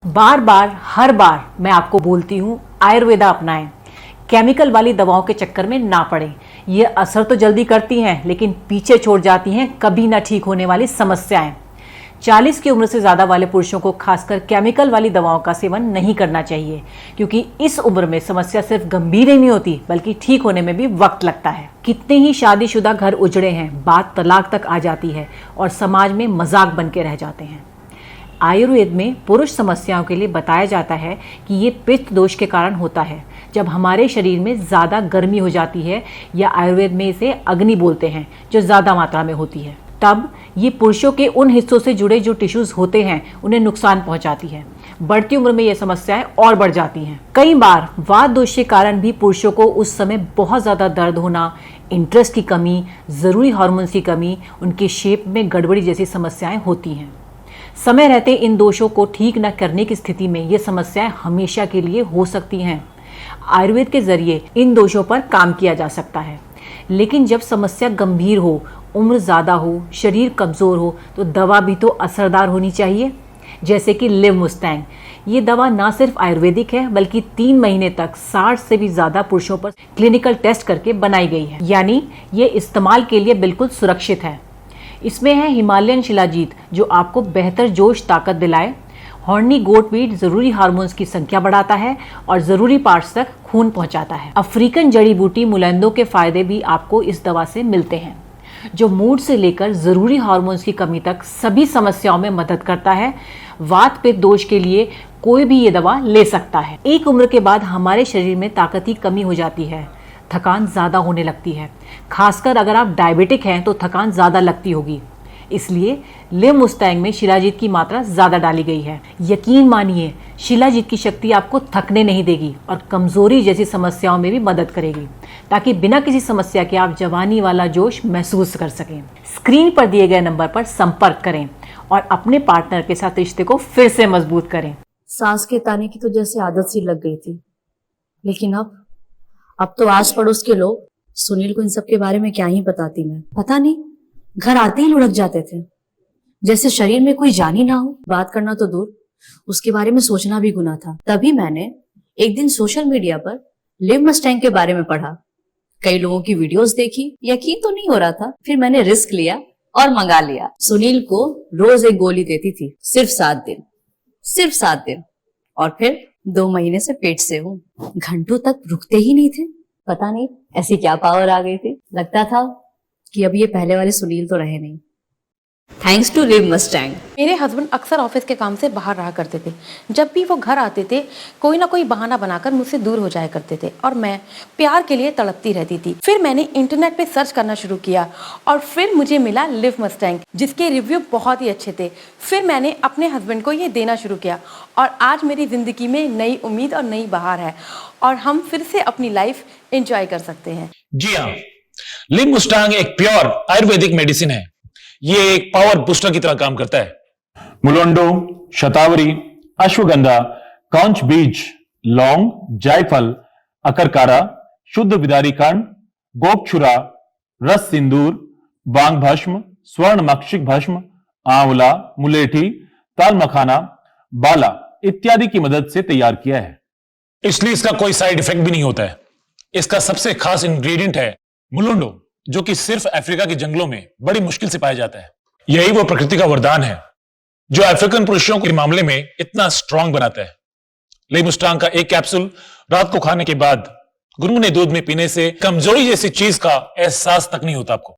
बार बार हर बार मैं आपको बोलती हूँ आयुर्वेदा अपनाएं, केमिकल वाली दवाओं के चक्कर में ना पड़ें। ये असर तो जल्दी करती हैं लेकिन पीछे छोड़ जाती हैं कभी ना ठीक होने वाली समस्याएं। 40 की उम्र से ज़्यादा वाले पुरुषों को खासकर केमिकल वाली दवाओं का सेवन नहीं करना चाहिए, क्योंकि इस उम्र में समस्या सिर्फ गंभीर ही नहीं होती बल्कि ठीक होने में भी वक्त लगता है। कितने ही शादीशुदा घर उजड़े हैं, बात तलाक तक आ जाती है और समाज में मजाक बन के रह जाते हैं। आयुर्वेद में पुरुष समस्याओं के लिए बताया जाता है कि ये पित्त दोष के कारण होता है, जब हमारे शरीर में ज़्यादा गर्मी हो जाती है, या आयुर्वेद में इसे अग्नि बोलते हैं, जो ज़्यादा मात्रा में होती है। तब ये पुरुषों के उन हिस्सों से जुड़े जो टिश्यूज़ होते हैं उन्हें नुकसान पहुंचाती है। बढ़ती उम्र में ये समस्याएं और बढ़ जाती हैं। कई बार वात दोष के कारण भी पुरुषों को उस समय बहुत ज़्यादा दर्द होना, इंटरेस्ट की कमी, ज़रूरी हार्मोन्स की कमी, उनकी शेप में गड़बड़ी जैसी समस्याएं होती हैं। समय रहते इन दोषों को ठीक न करने की स्थिति में ये समस्याएं हमेशा के लिए हो सकती हैं। आयुर्वेद के जरिए इन दोषों पर काम किया जा सकता है, लेकिन जब समस्या गंभीर हो, उम्र ज़्यादा हो, शरीर कमज़ोर हो, तो दवा भी तो असरदार होनी चाहिए। जैसे कि लिवमुस्टैंग, ये दवा ना सिर्फ आयुर्वेदिक है बल्कि 3 महीने तक 60 से भी ज़्यादा पुरुषों पर क्लिनिकल टेस्ट करके बनाई गई है, यानी ये इस्तेमाल के लिए बिल्कुल सुरक्षित है। इसमें है हिमालयन शिलाजीत, जो आपको बेहतर जोश ताकत दिलाए। हॉर्नी गोटवीट ज़रूरी हार्मोन्स की संख्या बढ़ाता है और ज़रूरी पार्ट्स तक खून पहुंचाता है। अफ्रीकन जड़ी बूटी मुलैंदो के फायदे भी आपको इस दवा से मिलते हैं, जो मूड से लेकर ज़रूरी हार्मोन्स की कमी तक सभी समस्याओं में मदद करता है। वात पित्त दोष के लिए कोई भी ये दवा ले सकता है। एक उम्र के बाद हमारे शरीर में ताकत की कमी हो जाती है, थकान ज़्यादा होने लगती है। खासकर अगर आप डायबिटिक हैं तो थकान ज़्यादा लगती होगी। इसलिए लिवमुस्टैंग में शिलाजीत की मात्रा ज़्यादा डाली गई है। यकीन मानिए, शिलाजीत की शक्ति आपको थकने नहीं देगी और कमज़ोरी जैसी समस्याओं में भी मदद करेगी, ताकि बिना किसी समस्या के आप जवानी वाला जोश महसूस कर सकें। स्क्रीन पर दिए गए नंबर पर संपर्क करें और अपने पार्टनर के साथ रिश्ते को फिर से मजबूत करें। सांस के ताने की तो जैसे आदत सी लग गई थी, लेकिन अब तो आस पड़ोस के लोग सुनील को इन सब के बारे में क्या ही बताती मैं। पता नहीं, घर आते ही लुढ़क जाते थे, जैसे शरीर में कोई जान ही ना हो। बात करना तो दूर, उसके बारे में सोचना भी गुनाह था। तभी मैंने एक दिन सोशल मीडिया पर लिवमुस्टैंग के बारे में पढ़ा, कई लोगों की वीडियोस देखी, यकीन तो नहीं हो रहा था। फिर मैंने रिस्क लिया और मंगा लिया। सुनील को रोज एक गोली देती थी, सिर्फ 7 दिन, और फिर 2 महीने से पेट से हूँ। घंटों तक रुकते ही नहीं थे। पता नहीं ऐसी क्या पावर आ गई थी। लगता था कि अब ये पहले वाले सुनील तो रहे नहीं। थैंक्स टू लिवमुस्टैंग। मेरे हस्बैंड अक्सर ऑफिस के काम से बाहर रहा करते थे। जब भी वो घर आते थे, कोई ना कोई बहाना बनाकर मुझसे दूर हो जाया करते थे और मैं प्यार के लिए तड़पती रहती थी। फिर मैंने इंटरनेट पे सर्च करना शुरू किया और फिर मुझे मिला लिवमुस्टैंग, जिसके रिव्यू बहुत ही अच्छे थे। फिर मैंने अपने हस्बैंड को ये देना शुरू किया और आज मेरी ज़िंदगी में नई उम्मीद और नई बहार है और हम फिर से अपनी लाइफ एंजॉय कर सकते हैं। जी हाँ, लिवमुस्टैंग एक प्योर आयुर्वेदिक मेडिसिन है। ये एक पावर बूस्टर की तरह काम करता है। मुलोंडो, शतावरी, अश्वगंधा, कांच बीज, लौंग, जायफल, अकरकारा, शुद्ध विदारी कांड, गोपछुरा, रस सिंदूर, बांग भस्म, स्वर्ण मक्षिक भस्म, आंवला, मुलेठी, ताल मखाना, बाला इत्यादि की मदद से तैयार किया है। इसलिए इसका कोई साइड इफेक्ट भी नहीं होता है। इसका सबसे खास इंग्रेडिएंट है मुलोंडो, जो कि सिर्फ अफ्रीका के जंगलों में बड़ी मुश्किल से पाया जाता है। यही वो प्रकृति का वरदान है जो अफ्रीकन पुरुषों के मामले में इतना स्ट्रांग बनाता है। लिवमुस्टैंग का एक कैप्सूल रात को खाने के बाद गुनगुने दूध में पीने से कमजोरी जैसी चीज का एहसास तक नहीं होता आपको।